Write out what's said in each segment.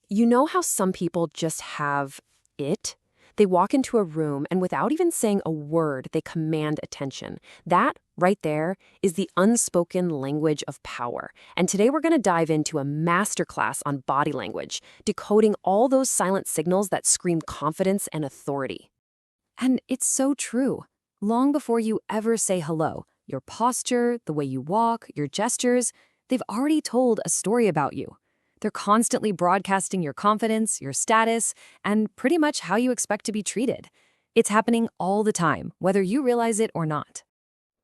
You know how some people just have it? They walk into a room and without even saying a word, they command attention. That, right there, is the unspoken language of power. And today we're going to dive into a masterclass on body language, decoding all those silent signals that scream confidence and authority. And it's so true. Long before you ever say hello, your posture, the way you walk, your gestures, they've already told a story about you. They're constantly broadcasting your confidence, your status, and pretty much how you expect to be treated. It's happening all the time, whether you realize it or not.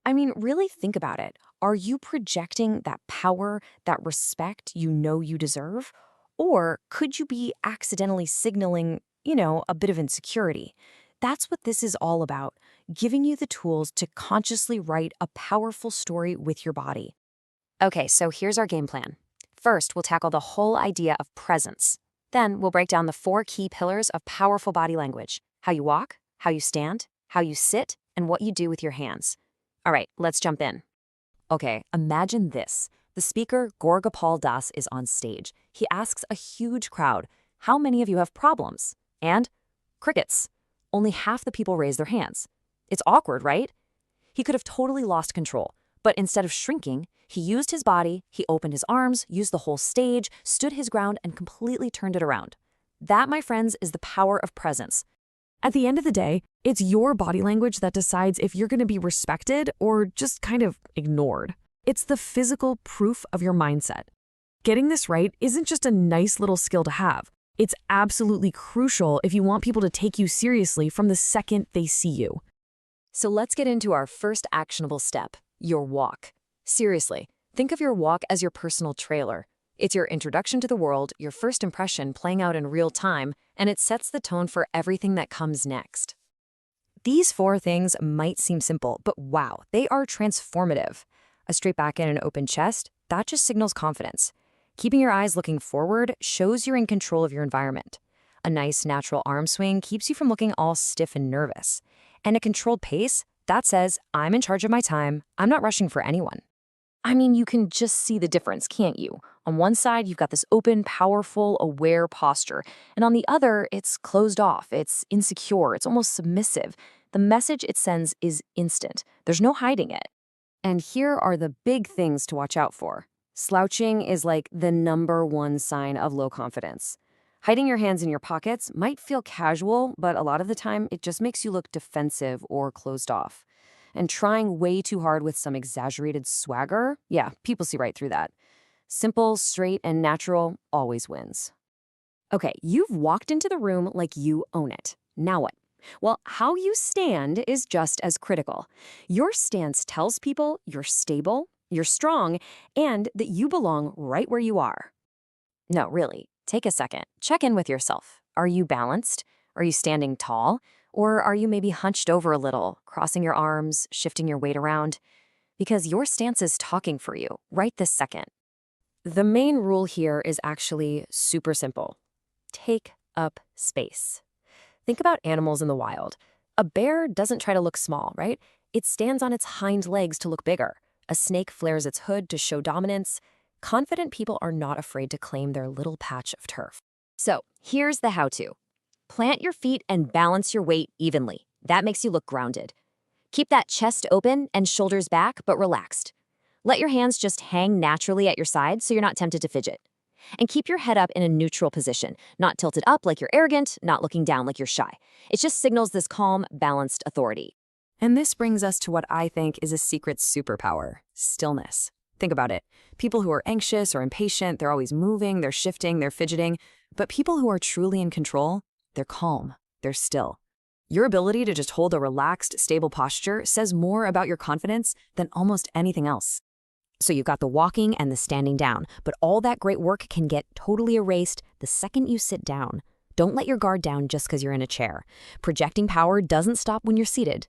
I mean, really think about it. Are you projecting that power, that respect you know you deserve? Or could you be accidentally signaling, a bit of insecurity? That's what this is all about, giving you the tools to consciously write a powerful story with your body. Okay, so here's our game plan. First, we'll tackle the whole idea of presence. Then, we'll break down the 4 key pillars of powerful body language: how you walk, how you stand, how you sit, and what you do with your hands. All right, let's jump in. Okay, imagine this. The speaker, Gorgopal Das, is on stage. He asks a huge crowd, "How many of you have problems?" And crickets. Only half the people raise their hands. It's awkward, right? He could have totally lost control, but instead of shrinking, he used his body, he opened his arms, used the whole stage, stood his ground, and completely turned it around. That, my friends, is the power of presence. At the end of the day, it's your body language that decides if you're going to be respected or just kind of ignored. It's the physical proof of your mindset. Getting this right isn't just a nice little skill to have. It's absolutely crucial if you want people to take you seriously from the second they see you. So let's get into our first actionable step, your walk. Seriously, think of your walk as your personal trailer. It's your introduction to the world, your first impression playing out in real time, and it sets the tone for everything that comes next. These 4 things might seem simple, but wow, they are transformative. A straight back and an open chest, that just signals confidence. Keeping your eyes looking forward shows you're in control of your environment. A nice natural arm swing keeps you from looking all stiff and nervous. And a controlled pace, that says, I'm in charge of my time, I'm not rushing for anyone. I mean, you can just see the difference, can't you? On one side, you've got this open, powerful, aware posture, and on the other, it's closed off, it's insecure, it's almost submissive. The message it sends is instant. There's no hiding it. And here are the big things to watch out for. Slouching is like the #1 sign of low confidence. Hiding your hands in your pockets might feel casual, but a lot of the time, it just makes you look defensive or closed off. And trying way too hard with some exaggerated swagger, yeah, people see right through that. Simple, straight, and natural always wins. Okay, you've walked into the room like you own it. Now what? Well, how you stand is just as critical. Your stance tells people you're stable, you're strong, and that you belong right where you are. No, really, take a second. Check in with yourself. Are you balanced? Are you standing tall? Or are you maybe hunched over a little, crossing your arms, shifting your weight around? Because your stance is talking for you right this second. The main rule here is actually super simple. Take up space. Think about animals in the wild. A bear doesn't try to look small, right? It stands on its hind legs to look bigger. A snake flares its hood to show dominance. Confident people are not afraid to claim their little patch of turf. So here's the how-to. Plant your feet and balance your weight evenly. That makes you look grounded. Keep that chest open and shoulders back, but relaxed. Let your hands just hang naturally at your side so you're not tempted to fidget. And keep your head up in a neutral position, not tilted up like you're arrogant, not looking down like you're shy. It just signals this calm, balanced authority. And this brings us to what I think is a secret superpower: stillness. Think about it. People who are anxious or impatient, they're always moving, they're shifting, they're fidgeting. But people who are truly in control, they're calm, they're still. Your ability to just hold a relaxed, stable posture says more about your confidence than almost anything else. So you've got the walking and the standing down, but all that great work can get totally erased the second you sit down. Don't let your guard down just because you're in a chair. Projecting power doesn't stop when you're seated.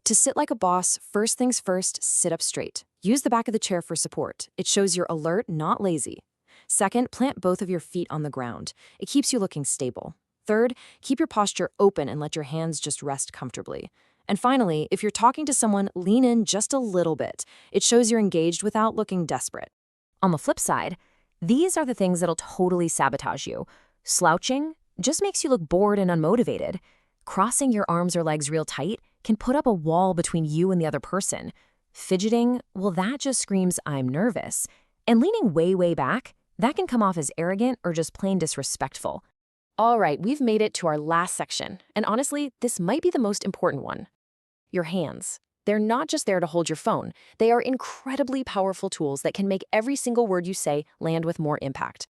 To sit like a boss, first things first, sit up straight. Use the back of the chair for support. It shows you're alert, not lazy. Second, plant both of your feet on the ground. It keeps you looking stable. Third, keep your posture open and let your hands just rest comfortably. And finally, if you're talking to someone, lean in just a little bit. It shows you're engaged without looking desperate. On the flip side, these are the things that'll totally sabotage you. Slouching just makes you look bored and unmotivated. Crossing your arms or legs real tight can put up a wall between you and the other person. Fidgeting, well, that just screams, I'm nervous. And leaning way, way back, that can come off as arrogant or just plain disrespectful. All right, we've made it to our last section, and honestly, this might be the most important one. Your hands. They're not just there to hold your phone. They are incredibly powerful tools that can make every single word you say land with more impact.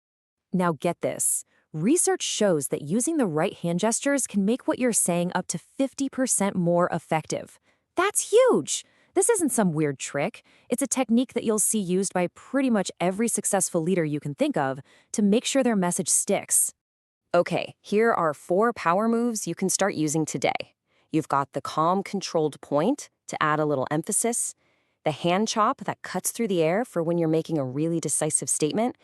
Now get this. Research shows that using the right hand gestures can make what you're saying up to 50% more effective. That's huge! This isn't some weird trick. It's a technique that you'll see used by pretty much every successful leader you can think of to make sure their message sticks. Okay, here are 4 power moves you can start using today. You've got the calm, controlled point to add a little emphasis, the hand chop that cuts through the air for when you're making a really decisive statement.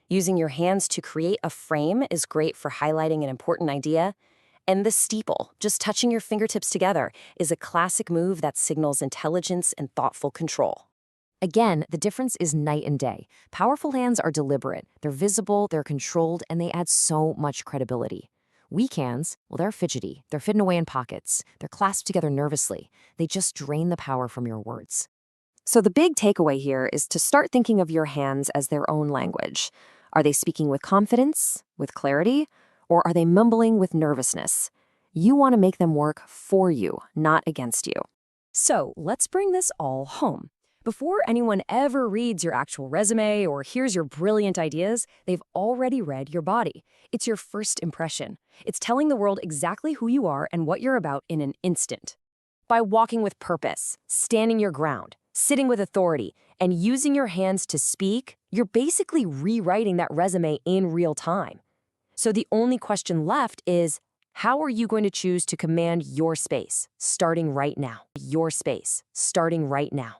Using your hands to create a frame is great for highlighting an important idea. And the steeple, just touching your fingertips together, is a classic move that signals intelligence and thoughtful control. Again, the difference is night and day. Powerful hands are deliberate, they're visible, they're controlled, and they add so much credibility. Weak hands, well, they're fidgety, they're hidden away in pockets, they're clasped together nervously. They just drain the power from your words. So the big takeaway here is to start thinking of your hands as their own language. Are they speaking with confidence, with clarity, or are they mumbling with nervousness? You want to make them work for you, not against you. So let's bring this all home. Before anyone ever reads your actual resume or hears your brilliant ideas, they've already read your body. It's your first impression. It's telling the world exactly who you are and what you're about in an instant. By walking with purpose, standing your ground, sitting with authority, and using your hands to speak, you're basically rewriting that resume in real time. So the only question left is, how are you going to choose to command your space, starting right now? Your space, starting right now.